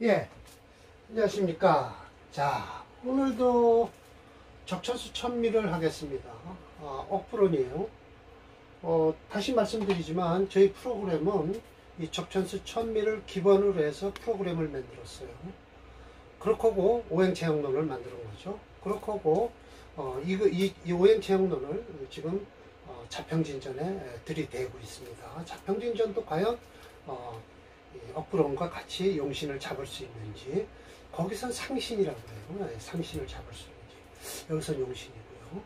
예, 안녕하십니까. 자, 오늘도 적천수 천미를 하겠습니다. 억프론이에요. 다시 말씀드리지만 저희 프로그램은 이 적천수 천미를 기본으로 해서 프로그램을 만들었어요. 그렇고 오행체형론을 만드는 거죠. 그렇고 이 오행체형론을 지금 자평진전에 들이대고 있습니다. 자평진전도 과연 억프론과 같이 용신을 잡을 수 있는지, 거기선 상신이라고 해요. 상신을 잡을 수 있는지, 여기선 용신이고요.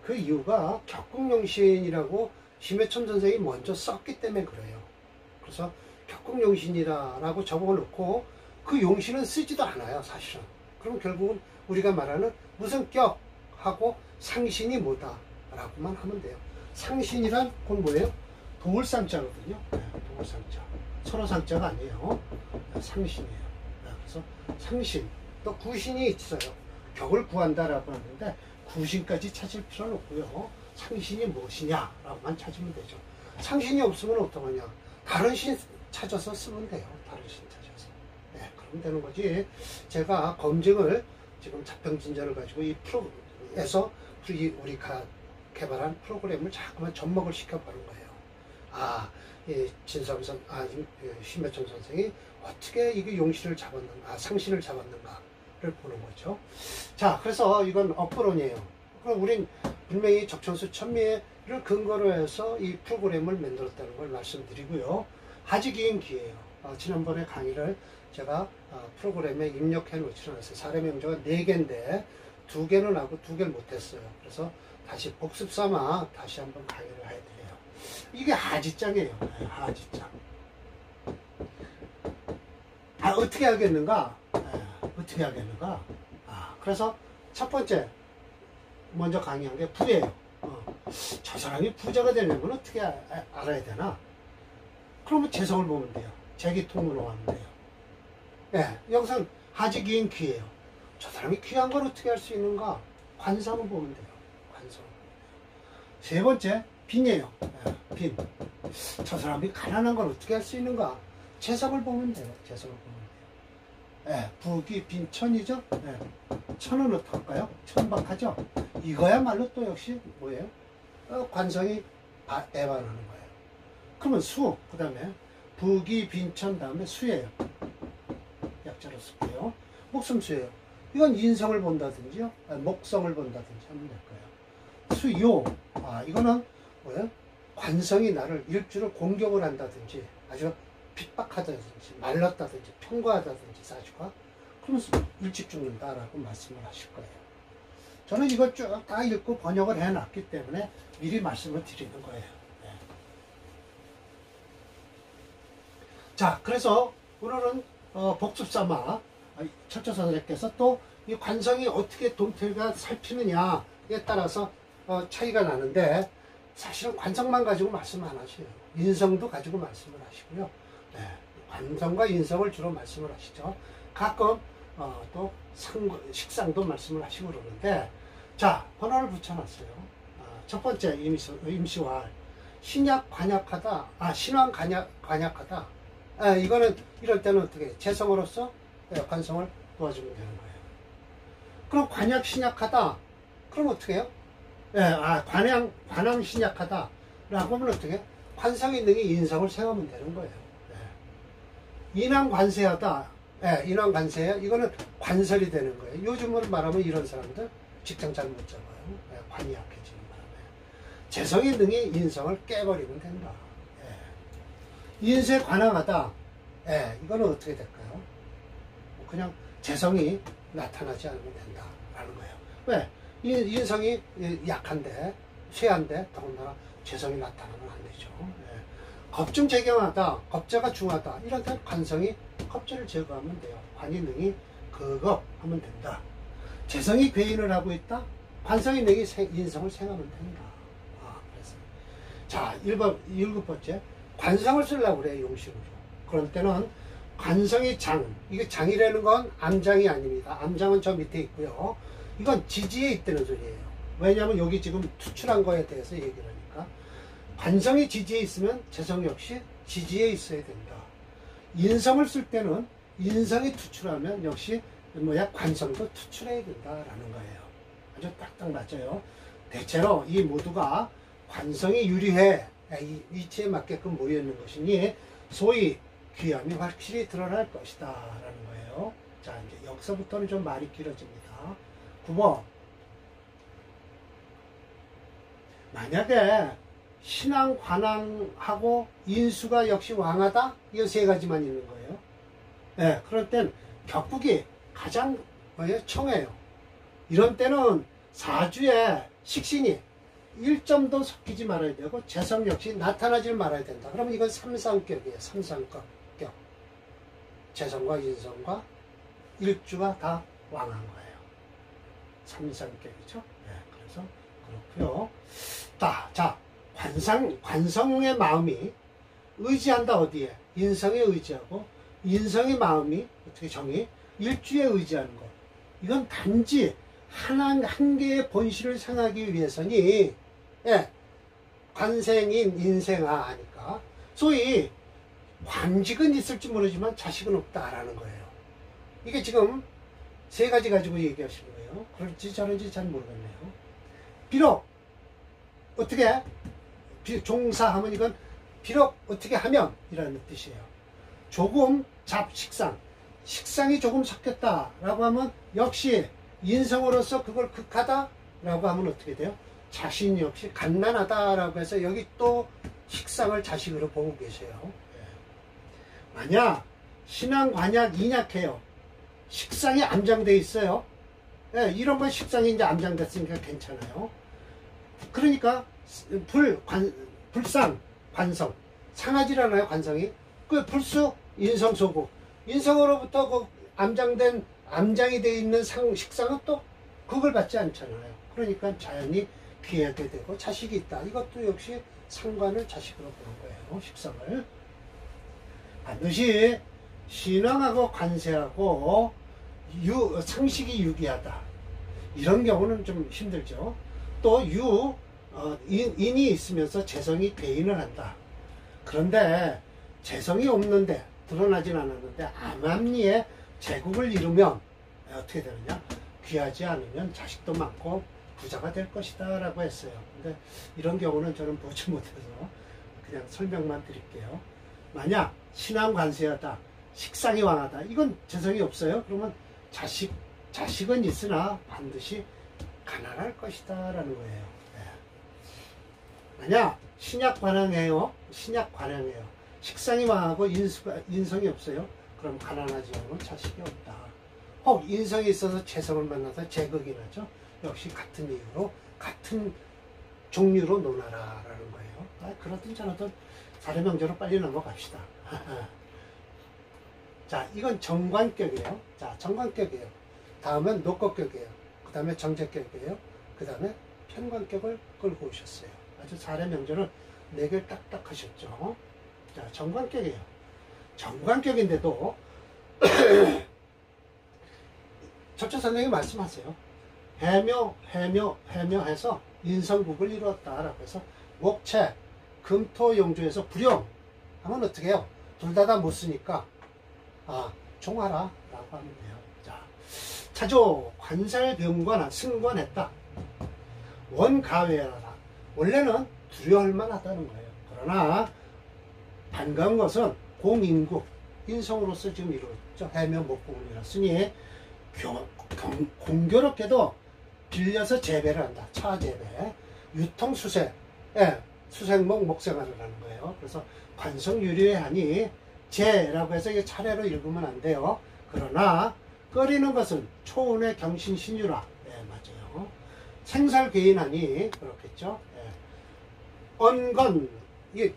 그 이유가 격국용신이라고 심해천 선생이 먼저 썼기 때문에 그래요. 그래서 격국용신이라고 적어놓고 그 용신은 쓰지도 않아요, 사실은. 그럼 결국은 우리가 말하는 무슨 격하고 상신이 뭐다 라고만 하면 돼요. 상신이란 건 뭐예요? 도울상자거든요. 도울상자. 서로 상자가 아니에요. 상신이에요. 그래서 상신, 또 구신이 있어요. 격을 구한다라고 하는데 구신까지 찾을 필요는 없고요. 상신이 무엇이냐라고만 찾으면 되죠. 상신이 없으면 어떡하냐? 다른 신 찾아서 쓰면 돼요. 다른 신 찾아서. 네, 그러면 되는 거지. 제가 검증을 지금 자평진전을 가지고 이 프로에서 우리가 개발한 프로그램을 자꾸만 접목을 시켜보는 거예요. 심해천 선생이 어떻게 이게 용신을 잡았는가, 상신을 잡았는가를 보는 거죠. 자, 그래서 이건 억프론이에요. 그럼 우린 분명히 적천수 천미를 근거로 해서 이 프로그램을 만들었다는 걸 말씀드리고요. 하지기인기예요. 지난번에 강의를 제가 프로그램에 입력해 놓지 않았어요. 사례 명제가 4개인데 2개는 하고 2개를 못했어요. 그래서 다시 복습 삼아 다시 한번 강의를 해드려요. 이게 하지장이에요. 하지장. 어떻게 하겠는가? 어떻게 하겠는가? 그래서 첫 번째 먼저 강의한 게 부예요. 저 사람이 부자가 되려면 어떻게 알아야 되나? 그러면 재성을 보면 돼요. 재기통으로 하면 돼요. 여기서는 하지기인 귀예요. 저 사람이 귀한 걸 어떻게 할 수 있는가? 관상을 보면 돼요. 관상을 보면 돼요. 세 번째 빈이에요. 빈. 저 사람이 가난한 걸 어떻게 할 수 있는가? 재성을 보면 돼요. 재성을 보면 돼요. 부기 빈 천이죠. 천은 어떨까요? 천박하죠. 이거야말로 또 역시 뭐예요? 관성이 애반하는 거예요. 그러면 수, 그 다음에 부기 빈천 다음에 수예요. 약자로 쓸게요. 목숨수예요. 이건 인성을 본다든지요, 목성을 본다든지 하면 될 거예요. 수요, 이거는 뭐예요? 관성이 나를 일주를 공격을 한다든지 아주 핍박하다든지 말랐다든지 평가하다든지 사주가, 그러면서 일찍 죽는다라고 말씀을 하실 거예요. 저는 이걸 쭉 다 읽고 번역을 해놨기 때문에 미리 말씀을 드리는 거예요. 자, 그래서 오늘은 복습삼아 철저 선생님께서 또 이 관성이 어떻게 동태가 살피느냐에 따라서 차이가 나는데, 사실은 관성만 가지고 말씀 안 하셔요. 인성도 가지고 말씀을 하시고요. 관성과 인성을 주로 말씀을 하시죠. 가끔 또 식상도 말씀을 하시고 그러는데, 자, 번호를 붙여놨어요. 첫 번째 임시활. 신약 관약하다. 신왕 관약하다. 이거는 이럴 때는 어떻게 해요? 재성으로서 관성을 도와주면 되는 거예요. 그럼 관약 신약하다. 그럼 어떻게 해요? 관왕 신약하다 라고 하면 어떻게 해요? 관성이 능히 인성을 생하면 되는 거예요. 인왕 관세하다. 인왕 관세야. 이거는 관설이 되는 거예요. 요즘으로 말하면 이런 사람들 직장 잘 못 잡아요. 관이 약해지는 바람에. 재성이 능히 인성을 깨버리면 된다. 인세 관왕하다. 이거는 어떻게 될까요? 그냥 재성이 나타나지 않으면 된다라는 거예요. 왜? 인성이 약한데, 쇠한데, 더군다나 재성이 나타나면 안 되죠. 겁중 재경하다, 겁자가 중하다, 이런 때 관성이 겁자를 제거하면 돼요. 관이 능히 그겁하면 된다. 재성이 괴인을 하고 있다, 관성이 능히 인성을 생하면 된다. 그래서. 자, 7번째. 관성을 쓰려고 그래요, 용식으로. 그런 때는 관성이 장, 이게 장이라는 건 암장이 아닙니다. 암장은 저 밑에 있고요. 이건 지지에 있다는 소리예요. 왜냐하면 여기 지금 투출한 거에 대해서 얘기를 하니까. 관성이 지지에 있으면 재성 역시 지지에 있어야 된다. 인성을 쓸 때는 인성이 투출하면 역시 뭐야 관성도 투출해야 된다라는 거예요. 아주 딱딱 맞아요. 대체로 이 모두가 관성이 유리해 이 위치에 맞게끔 모여 있는 것이니 소위 귀함이 확실히 드러날 것이다 라는 거예요. 자, 이제 여기서부터는 좀 말이 길어집니다. 9번. 만약에 신앙, 관왕하고 인수가 역시 왕하다? 이 세 가지만 있는 거예요. 네, 그럴 땐 격국이 가장 청해요. 이런 때는 사주에 식신이 1점도 섞이지 말아야 되고 재성 역시 나타나지 말아야 된다. 그러면 이건 삼상격이에요. 삼상격. 재성과 인성과 일주가 다 왕한 거예요. 삼상격이죠. 네, 그래서 그렇고요. 자, 관성의 마음이 의지한다 어디에? 인성에 의지하고 인성의 마음이 어떻게 정의? 일주에 의지하는 것. 이건 단지 한 개의 본실을 생하기 위해서니 관생인 인생아 하니까 소위 관직은 있을지 모르지만 자식은 없다라는 거예요. 이게 지금 세 가지 가지고 얘기하시는 거예요. 그럴지 저런지 잘 모르겠네요. 비록 어떻게 종사하면 이건 비록 어떻게 하면 이라는 뜻이에요. 조금 식상이 조금 섞였다라고 하면 역시 인성으로서 그걸 극하다라고 하면 어떻게 돼요? 자신 역시 갓난하다라고 해서 여기 또 식상을 자식으로 보고 계세요. 만약 신앙 관약 인약해요. 식상이 암장되어 있어요. 이런 건 식상이 이제 암장됐으니까 괜찮아요. 그러니까 불상 관성 상하지라나요? 관성이 그 불수 인성 소국 인성으로부터 그 암장이 되어 있는 식상은 또 그걸 받지 않잖아요. 그러니까 자연히 귀하게 되고 자식이 있다. 이것도 역시 상관을 자식으로 보는 거예요. 식상을 반드시 신앙하고 관세하고 상식이 유기하다. 이런 경우는 좀 힘들죠. 또 인이 있으면서 재성이 배인을 한다. 그런데 재성이 없는데 드러나진 않았는데 암암리에 제국을 이루면 어떻게 되느냐? 귀하지 않으면 자식도 많고 부자가 될 것이다 라고 했어요. 근데 이런 경우는 저는 보지 못해서 그냥 설명만 드릴게요. 만약 신앙 관세하다, 식상이 왕하다, 이건 재성이 없어요. 그러면 자식은 있으나 반드시 가난할 것이다 라는 거예요. 만약 신약 관양해요. 식상이 왕하고 인성이 없어요. 그럼 가난하지 않으면 자식이 없다. 혹 인성이 있어서 재성을 만나서 제극이 나죠. 역시 같은 이유로 같은 종류로 논하라 라는 거예요. 그렇든 저렇든 사례명제로 빨리 넘어갑시다. 자, 이건 정관격이에요. 자, 정관격이에요. 다음은 녹곡격이에요. 그 다음에 정제격이에요. 그 다음에 편관격을 끌고 오셨어요. 아주 사례명제를 4개를 딱딱 하셨죠. 자, 정관격이에요. 정관격인데도 첫째 선생님이 말씀하세요. 해묘해서 인성국을 이루었다라고 해서 목체, 금토용조에서 불용 하면 어떻게 해요? 둘 다 못 쓰니까 종하라 라고 하면 돼요. 자, 차조 관살병관한 승관했다. 원가외하라. 원래는 두려워할 만하다는 거예요. 그러나 반가운 것은 공인국 인성으로서 지금 이루어졌죠. 해묘 목국을 이뤘으니 공교롭게도 빌려서 재배를 한다. 차재배, 유통수세, 수생목 목생활을 하는 거예요. 그래서 관성유리에 하니 재라고 해서 이게 차례로 읽으면 안 돼요. 그러나 끓이는 것은 초운의 경신신유라. 맞아요. 생살괴인하니 그렇겠죠. 언건 이게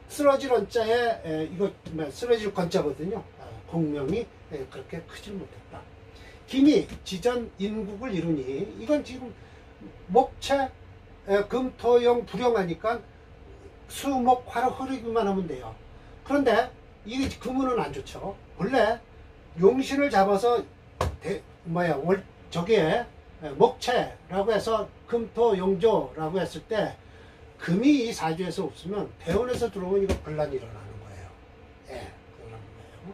쓰러질 언자에 이거 쓰러질 건자거든요. 공명이 그렇게 크질 못했다. 김이 지전 인국을 이루니 이건 지금 목체 금토용 불용하니까 수목 화로 흐르기만 하면 돼요. 그런데 이게 금운은 안 좋죠. 원래 용신을 잡아서 저기에 목체라고 해서 금토용조라고 했을 때 금이 이 사주에서 없으면 대운에서 들어오면 이거 분란이 일어나는 거예요. 그러는 거예요.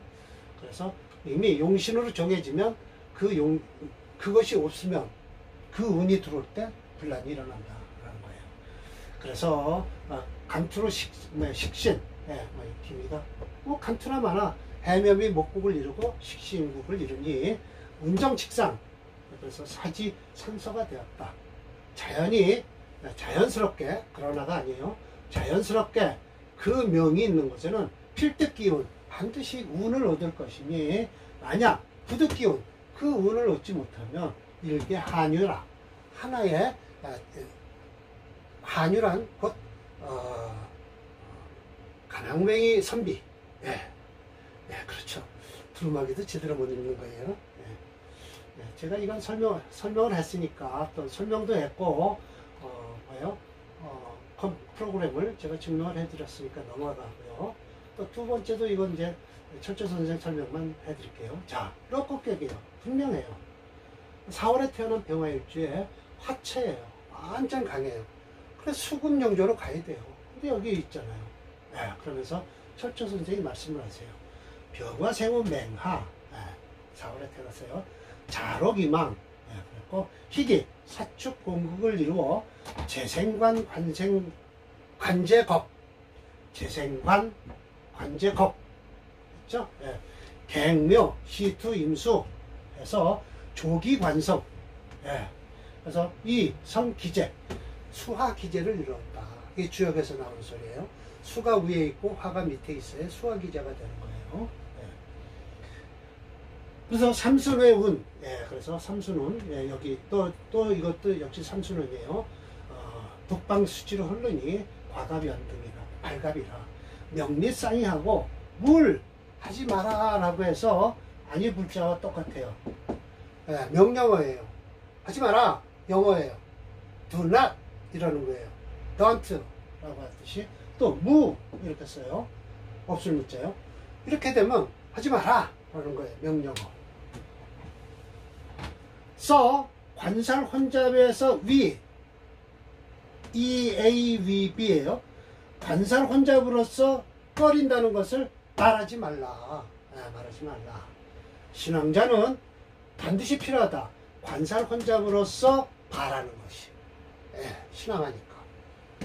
그래서 이미 용신으로 정해지면 그것이 없으면 그 운이 들어올 때 분란이 일어난다라는 거예요. 그래서 간투로 식신, 기미가 간투나 마나 해묘미 목국을 이루고 식신국을 이루니 운정칙상, 그래서 사지 산서가 되었다. 자연스럽게, 그러나가 아니에요. 자연스럽게 그 명이 있는 곳에는 필득기운, 반드시 운을 얻을 것이니, 만약 부득기운, 그 운을 얻지 못하면 일개 한유라, 하나의 한유란 곧 가랑맹이 선비. 그렇죠. 두루마기도 제대로 못 읽는 거예요. 제가 이건 설명을 했으니까, 또 설명도 했고, 프로그램을 제가 증명을 해드렸으니까 넘어가고요. 또 두 번째도 이건 이제 철조 선생 설명만 해드릴게요. 자, 럭곡격이에요. 분명해요. 4월에 태어난 병화일주에 화채예요. 완전 강해요. 그래서 수금영조로 가야 돼요. 근데 여기 있잖아요. 그러면서 철조 선생이 말씀을 하세요. 병화생후 맹하, 4월에 태어났어요. 자록이망, 그리고 희기, 사축 공극을 이루어 재생관, 관제겁, 재생관, 관제겁, 있죠? 갱묘, 시투, 임수 해서 조기관성, 그래서 이 성기제, 수화기제를 이루었다. 이게 주역에서 나오는 소리예요. 수가 위에 있고 화가 밑에 있어야 수화기제가 되는 거예요. 그래서 삼순의 운, 그래서 삼순운, 여기 또 이것도 역시 삼순운이에요. 북방수지로 흐르니 과갑연등이라, 발갑이라, 명리쌍이하고 물 하지 마라 라고 해서 아니 불자와 똑같아요. 명령어예요. 하지 마라, 영어예요. do not 이라는 거예요. don't 라고 하듯이, 또 무 이렇게 써요. 없을 문자요. 이렇게 되면 하지 마라 라는 거예요. 명령어. 관살 혼잡에서 위, EAVB예요. 관살 혼잡으로서 꺼린다는 것을 말하지 말라. 말하지 말라. 신앙자는 반드시 필요하다. 관살 혼잡으로서 바라는 것이. 신앙하니까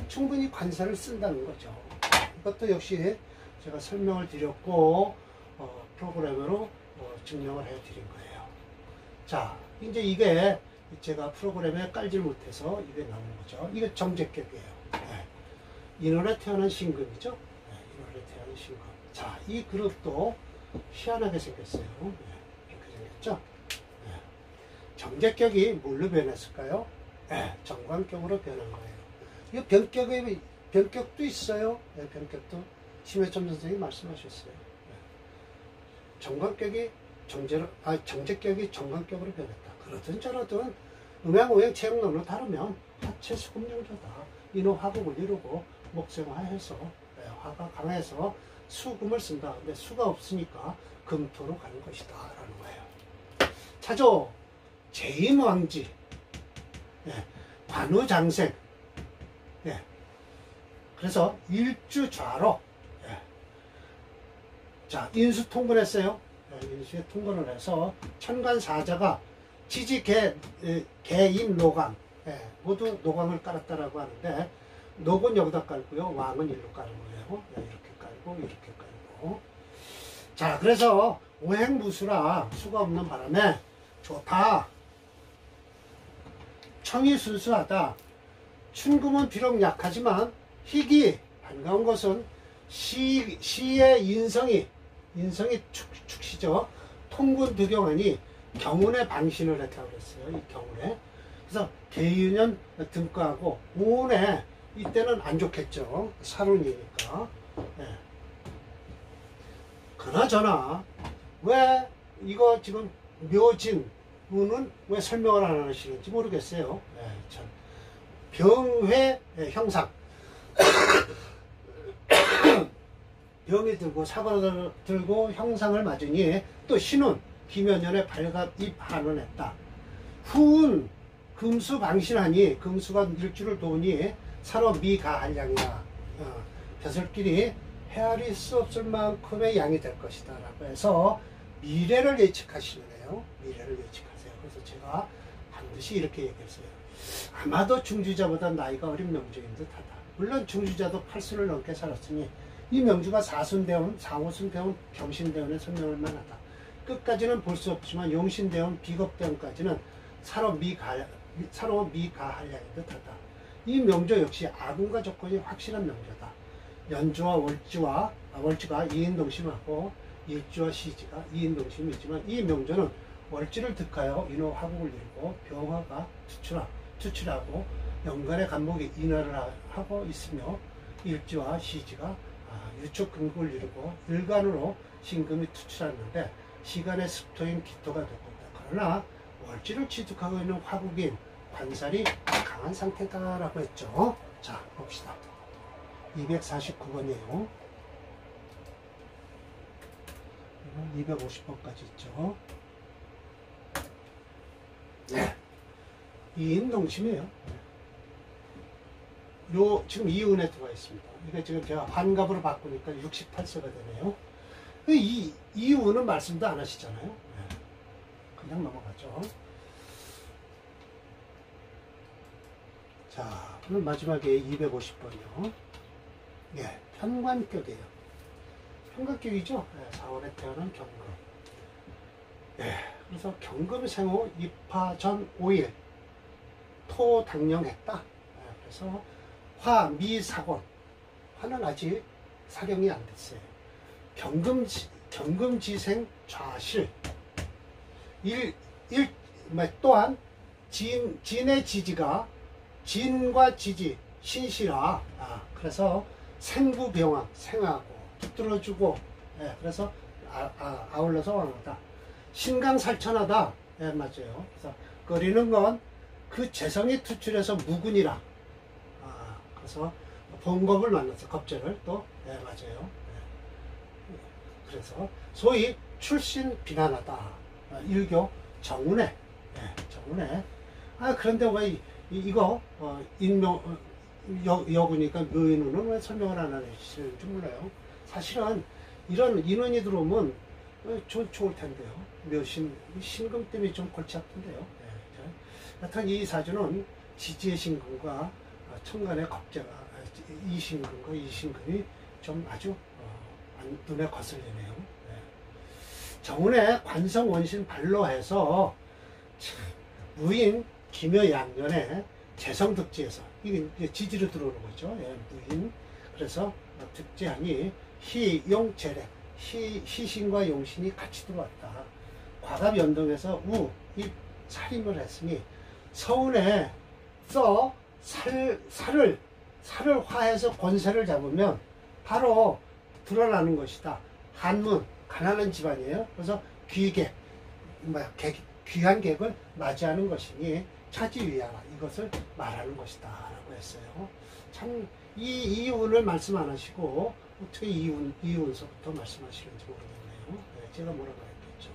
충분히 관살을 쓴다는 거죠. 이것도 역시 제가 설명을 드렸고 프로그램으로 증명을 해드린 거예요. 자, 이제 이게 제가 프로그램에 깔질 못해서 이게 나오는 거죠. 이게 정제격이에요. 인월에 태어난 신금이죠. 인월에 태어난 신금. 자, 이 그룹도 희한하게 생겼어요. 이렇게 생겼죠. 정제격이 뭘로 변했을까요? 정관격으로 변한 거예요. 이 변격도 있어요. 변격도 심해점 선생님이 말씀하셨어요. 정관격이 정제격이 정관격으로 변했다. 그러든 저러든 음양오행 체형론으로 다르면 화체 수금영조다. 인호 화국을 이루고 목생화해서 화가 강해서 수금을 쓴다. 근데 수가 없으니까 금토로 가는 것이다 라는 거예요. 차조 제임왕지, 관우장생, 그래서 일주좌로, 자, 인수 통근했어요. 인수에 통근을 해서 천간사자가 지지 개임 노강, 모두 노강을 깔았다라고 하는데, 녹은 여기다 깔고요, 왕은 일로 깔은 거예요. 이렇게 깔고 이렇게 깔고. 자, 그래서 오행무수라 수가 없는 바람에 좋다. 청이 순수하다. 춘금은 비록 약하지만 희기 반가운 것은 시의 인성이 축시죠. 통군 득용하니 경운에 방신을 했다고 그랬어요. 이 경운에. 그래서 개유년 등가하고 오운에 이때는 안 좋겠죠. 살운이니까. 그나저나 왜 이거 지금 묘진 운은 왜 설명을 안 하시는지 모르겠어요. 참. 병회 형상. 병이 들고 사고를 들고 형상을 맞으니 또 신운 기면연에 발갑입 한원했다. 후운 금수 방신하니 금수가 일주를 도우니 사로 미가한양이다. 벼슬길이 헤아릴 수 없을 만큼의 양이 될 것이다 라고 해서 미래를 예측하시네요. 미래를 예측하세요. 그래서 제가 반드시 이렇게 얘기했어요. 아마도 중주자보다 나이가 어린 명주인 듯하다. 물론 중주자도 8순을 넘게 살았으니 이 명주가 4순대운, 4호순대운, 경신대운에 설명할 만하다. 끝까지는 볼 수 없지만 용신대운, 비겁대운까지는 서로 미가할량인 듯하다. 이 명조 역시 아군과 조건이 확실한 명조다. 연주와 월주가 이인동심하고 일주와 시지가 이인동심이지만 이 명조는 월주를 득하여 인호 화국을 이루고 병화가 투출하고 연간의 간목이 인화를 하고 있으며 일주와 시지가 유축 금국을 이루고 일간으로 신금이 투출하는데 시간의 습토인 기토가 되고 있다. 그러나 월지를 취득하고 있는 화국인 관살이 강한 상태다라고 했죠. 자, 봅시다. 249번이에요. 250번까지 있죠. 네. 이인동심이에요. 요 지금 이운에 들어가 있습니다. 이게 지금 제가 환갑으로 바꾸니까 68세가 되네요. 이 이운은 말씀도 안 하시잖아요. 네. 그냥 넘어가죠. 자, 그럼 마지막에 250번이요. 예, 편관격이에요. 편관격이죠. 네, 4월에 태어난 경금. 예, 그래서 경금 생후 입하 전 5일 토 당령했다. 예, 그래서 화, 미, 사곤. 화는 아직 사경이 안 됐어요. 경금지생 좌실. 또한 진의 지지가 진과 지지, 신시라. 그래서 생구병왕, 생하고 붙들어주고, 예, 그래서 아울러서 왕하다. 신강살천하다. 예, 맞아요. 그래서 거리는 건 그 재성이 투출해서 무군이라. 그래서 봉겁을 만났어. 겁재를 또. 예, 맞아요. 예. 그래서 소위 출신 비난하다. 일교 정운회. 예, 정운회. 그런데 왜 이거 여구니까 묘인우는 왜 설명을 안 하시는지 몰라요. 사실은 이런 인원이 들어오면 좋을 텐데요. 신금 때문에 좀 골치 아픈데요. 네. 여튼 이 사주는 지지의 신금과 천간의 겁재가 이 신금이 좀 아주 눈에 거슬리네요. 네. 정운의 관성 원신 발로해서 무인 기묘 양년에 재성득지에서 이게 지지로 들어오는 거죠. 예, 무인. 그래서 득지하니 희용재래 희신과 용신이 같이 들어왔다. 과갑 연동해서 입 살임을 했으니 서운에 살을 화해서 권세를 잡으면 바로 드러나는 것이다. 한문 가난한 집안이에요. 그래서 귀한 객을 맞이하는 것이니 차지위하라 이것을 말하는 것이다 라고 했어요. 참 이 이운을 말씀 안 하시고 어떻게 이운서부터 말씀하시는지 모르겠네요. 네, 제가 뭐라고 했겠죠.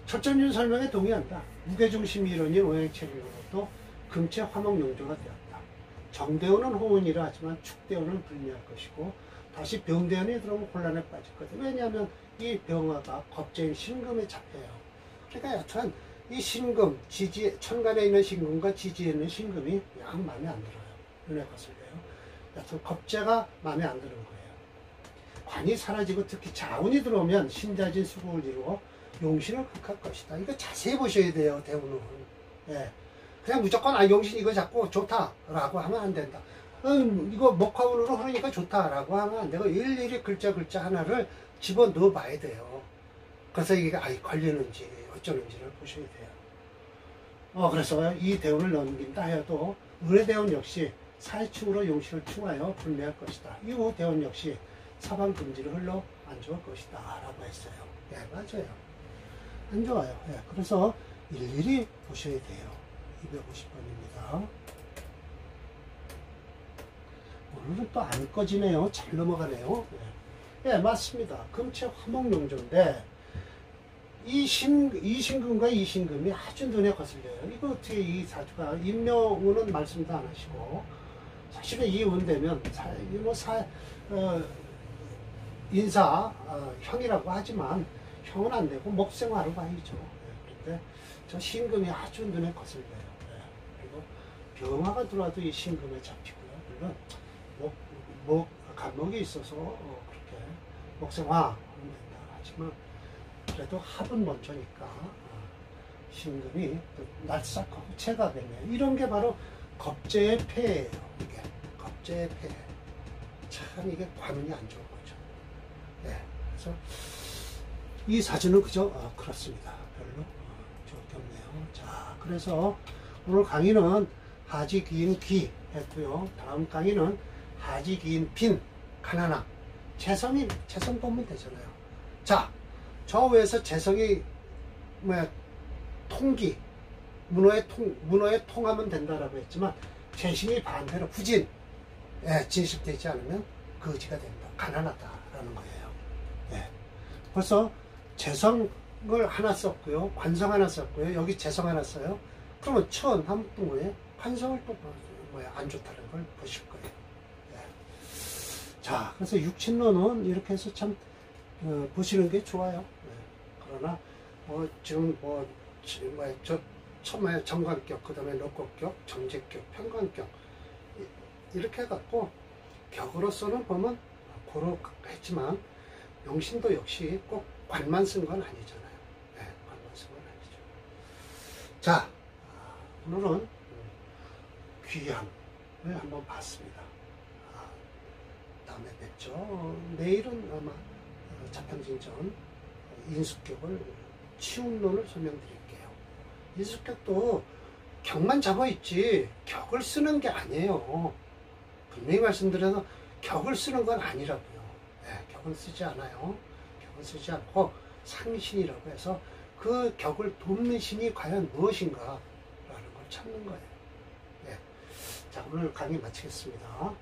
초점준 설명에 동의한다. 무게중심 이론이 오행체리로도 금체 화목용조가 되었다. 정대운은 호운이라 하지만 축대운은 불리할 것이고 다시 병대운이 들어오면 곤란에 빠질 거다. 왜냐하면 이 병화가 겁재인 신금에 잡혀요. 그러니까 여튼 이 신금, 천간에 있는 신금과 지지에 있는 신금이 양 마음에 안 들어요. 눈에 거슬려요. 여튼 겁재가 마음에 안 드는 거예요. 관이 사라지고 특히 자운이 들어오면 신자진 수국을 이루어 용신을 극할 것이다. 이거 자세히 보셔야 돼요. 대운은. 예. 그냥 무조건 용신 이거 잡고 좋다라고 하면 안 된다. 이거 목화운으로 흐르니까 좋다라고 하면 안 되고 일일이 글자 하나를 집어넣어 봐야 돼요. 그래서 이게 걸리는지 어쩌는지를 보셔야 돼요. 그래서 이 대운을 넘긴다 해도 을의 역시 사회축으로 용신을 충하여 불매할 것이다. 이후 대운 역시 사방금지를 흘러 안 좋을 것이다 라고 했어요. 예, 맞아요. 안 좋아요. 예, 그래서 일일이 보셔야 돼요. 250번입니다. 오늘은 또 안 꺼지네요. 잘 넘어가네요. 예, 맞습니다. 금체 화목용조인데 이 신금과 이 신금이 아주 눈에 거슬려요. 이거 어떻게 이 사주가 인명운은 말씀도 안 하시고 사실은 이 운 되면 인사 형이라고 하지만 형은 안 되고 목생화로 봐야죠. 그런데 저 신금이 아주 눈에 거슬려요. 그리고 병화가 들어와도 이 신금에 잡히고요. 물론 간목이 있어서 그렇게 목생화 하면 된다 하지만 그래도 합은 먼저니까 신금이 또 날싹하고 체가되네요. 이런 게 바로 겁재의 폐예요. 이게 겁재의 폐. 참 이게 관운이 안 좋은 거죠. 네, 그래서 이 사주는 그저 그렇습니다. 별로 좋을 게 없네요. 자, 그래서 오늘 강의는 하지 기인 귀 했고요. 다음 강의는 하지 기인 빈 가난함 재성이 재성 보면 되잖아요. 자, 저 위에서 재성이 통기 문어에 통하면 된다라고 했지만 재신이 반대로 부진 진실되지 않으면 거지가 된다. 가난하다라는 거예요. 네. 벌써 재성을 하나 썼고요. 관성 하나 썼고요. 여기 재성 하나 써요. 그러면 천 한복동호에 관성을 또 안 좋다는 걸 보실 거예요. 네. 자, 그래서 육친론은 이렇게 해서 참 보시는 게 좋아요. 네. 그러나 지금 처음에 정관격, 그 다음에 녹곡격, 정제격, 편관격 이렇게 해갖고 격으로서는 보면 고로 했지만 명신도 역시 꼭 관만 쓴 건 아니잖아요. 네, 관만 쓴 건 아니죠. 자, 오늘은 귀함을 한번 봤습니다. 다음에 뵙죠. 내일은 아마 자평진전 인수격을 치운론을 설명드릴게요. 인수격도 격만 잡아있지 격을 쓰는 게 아니에요. 분명히 말씀드려서 격을 쓰는 건 아니라고요. 네, 격은 쓰지 않아요. 격은 쓰지 않고 상신이라고 해서 그 격을 돕는 신이 과연 무엇인가 라는 걸 찾는 거예요. 네. 자, 오늘 강의 마치겠습니다.